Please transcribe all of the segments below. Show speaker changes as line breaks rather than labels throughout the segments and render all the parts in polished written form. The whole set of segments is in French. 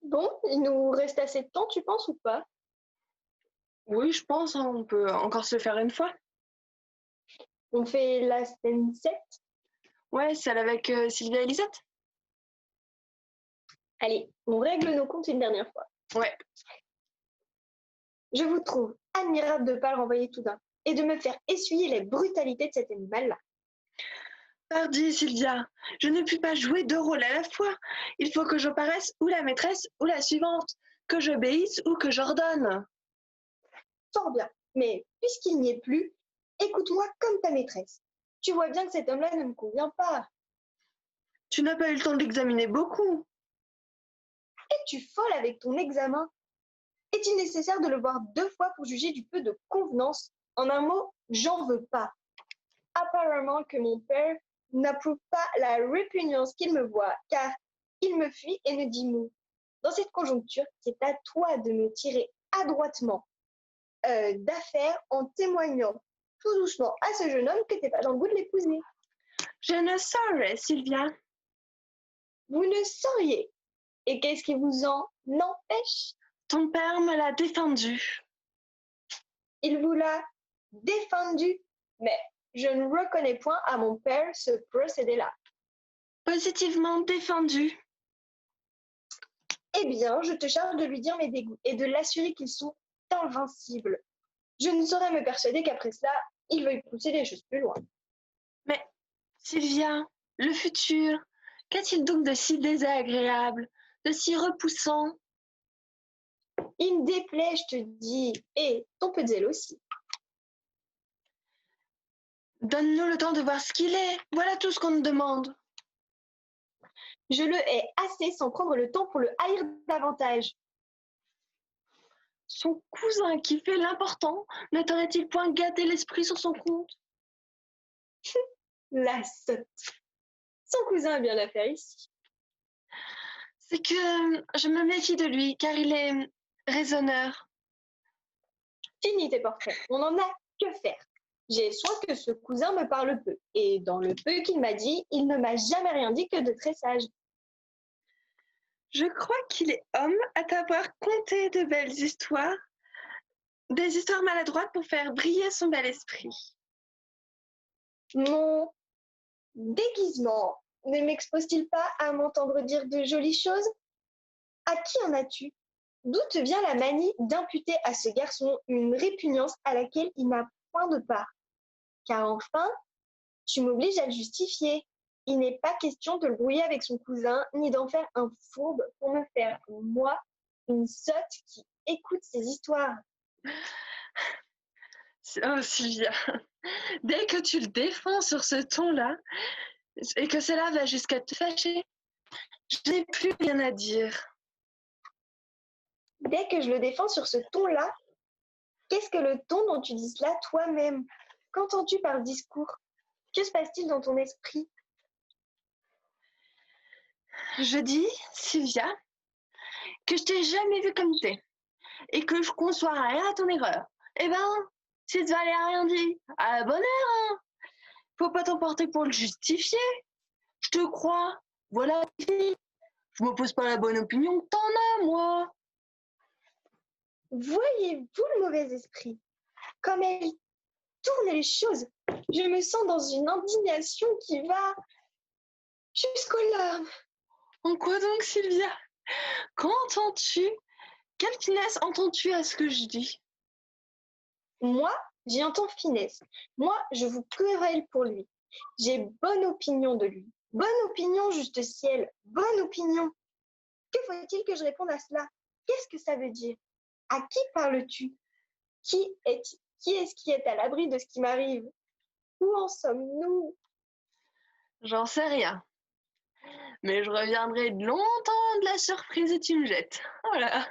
Bon, il nous reste assez de temps, tu penses ou pas?
Oui, je pense, hein, on peut encore se le faire une fois.
On fait la scène 7.
Ouais, celle avec Sylvia et Lisette.
Allez, on règle nos comptes une dernière fois.
Ouais.
Je vous trouve admirable de ne pas le renvoyer tout d'un coup et de me faire essuyer les brutalités de cet animal-là.
Pardi, Sylvia, je ne puis pas jouer deux rôles à la fois. Il faut que je paraisse ou la maîtresse ou la suivante, que j'obéisse ou que j'ordonne.
Fort bien, mais puisqu'il n'y est plus, écoute-moi comme ta maîtresse. Tu vois bien que cet homme-là ne me convient pas.
Tu n'as pas eu le temps de l'examiner beaucoup.
Es-tu folle avec ton examen? Est-il nécessaire de le voir 2 fois pour juger du peu de convenance? En un mot, j'en veux pas. Apparemment que mon père n'approuve pas la répugnance qu'il me voit, car il me fuit et ne dit mot. Dans cette conjoncture, c'est à toi de me tirer adroitement d'affaire en témoignant tout doucement à ce jeune homme que t'es pas dans le goût de l'épouser.
Je ne saurais, Sylvia.
Vous ne sauriez. Et qu'est-ce qui vous en empêche?
Ton père me l'a défendu.
Il vous l'a défendu, mais je ne reconnais point à mon père ce procédé-là.
Positivement défendu.
Eh bien, je te charge de lui dire mes dégoûts et de l'assurer qu'ils sont invincibles. Je ne saurais me persuader qu'après cela, il veuille pousser les choses plus loin.
Mais, Sylvia, le futur, qu'a-t-il donc de si désagréable, de si repoussant?
Il me déplaît, je te dis, et ton peu de zèle aussi.
Donne-nous le temps de voir ce qu'il est. Voilà tout ce qu'on nous demande.
Je le hais assez sans prendre le temps pour le haïr davantage.
Son cousin qui fait l'important ne t'aurait-il point gâté l'esprit sur son compte?
La sotte. Son cousin a bien l'affaire ici.
C'est que je me méfie de lui car il est raisonneur.
Fini tes portraits, on n'en a que faire. J'ai soin que ce cousin me parle peu, et dans le peu qu'il m'a dit, il ne m'a jamais rien dit que de très sage.
Je crois qu'il est homme à t'avoir conté de belles histoires, des histoires maladroites pour faire briller son bel esprit.
Mon déguisement ne m'expose-t-il pas à m'entendre dire de jolies choses? À qui en as-tu? D'où te vient la manie d'imputer à ce garçon une répugnance à laquelle il n'a point de part? Car enfin, tu m'obliges à le justifier. Il n'est pas question de le brouiller avec son cousin, ni d'en faire un fourbe pour me faire, moi, une sotte qui écoute ses histoires.
Oh Sylvia, dès que tu le défends sur ce ton-là, et que cela va jusqu'à te fâcher, je n'ai plus rien à dire.
Dès que je le défends sur ce ton-là, qu'est-ce que le ton dont tu dis cela toi-même? Qu'entends-tu par discours? Que se passe-t-il dans ton esprit?
Je dis, Sylvia, que je t'ai jamais vu comme t'es, et que je conçois rien à ton erreur. Eh ben, si tu valait rien dit, à la bonne heure, hein. Faut pas t'emporter pour le justifier. Je te crois. Voilà, je m'oppose pas à la bonne opinion que t'en as, moi.
Voyez-vous le mauvais esprit? Comme elle tourne les choses, je me sens dans une indignation qui va jusqu'aux larmes.
En quoi donc, Sylvia? Qu'entends-tu? Quelle finesse entends-tu à ce que je dis?
Moi, j'y entends finesse. Moi, je vous querelle pour lui. J'ai bonne opinion de lui. Bonne opinion, juste ciel. Bonne opinion. Que faut-il que je réponde à cela? Qu'est-ce que ça veut dire? À qui parles-tu? Qui est-ce qui est à l'abri de ce qui m'arrive? Où en sommes-nous?
J'en sais rien. Mais je reviendrai longtemps de la surprise et tu me jettes. Voilà.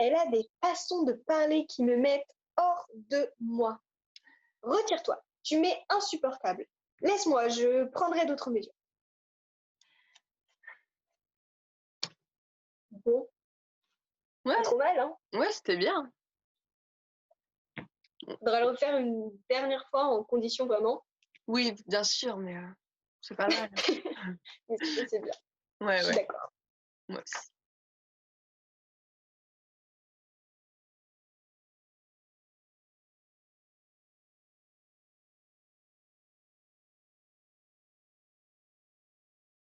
Elle a des façons de parler qui me mettent hors de moi. Retire-toi, tu m'es insupportable. Laisse-moi, je prendrai d'autres mesures. Bon, pas
Ouais,
trop mal, hein?
ouais, c'était bien.
Faudra le refaire une dernière fois en condition vraiment.
Oui, bien sûr, mais c'est pas mal.
Mais c'est bien, je
Ouais,
suis
ouais.
d'accord.
Moi aussi.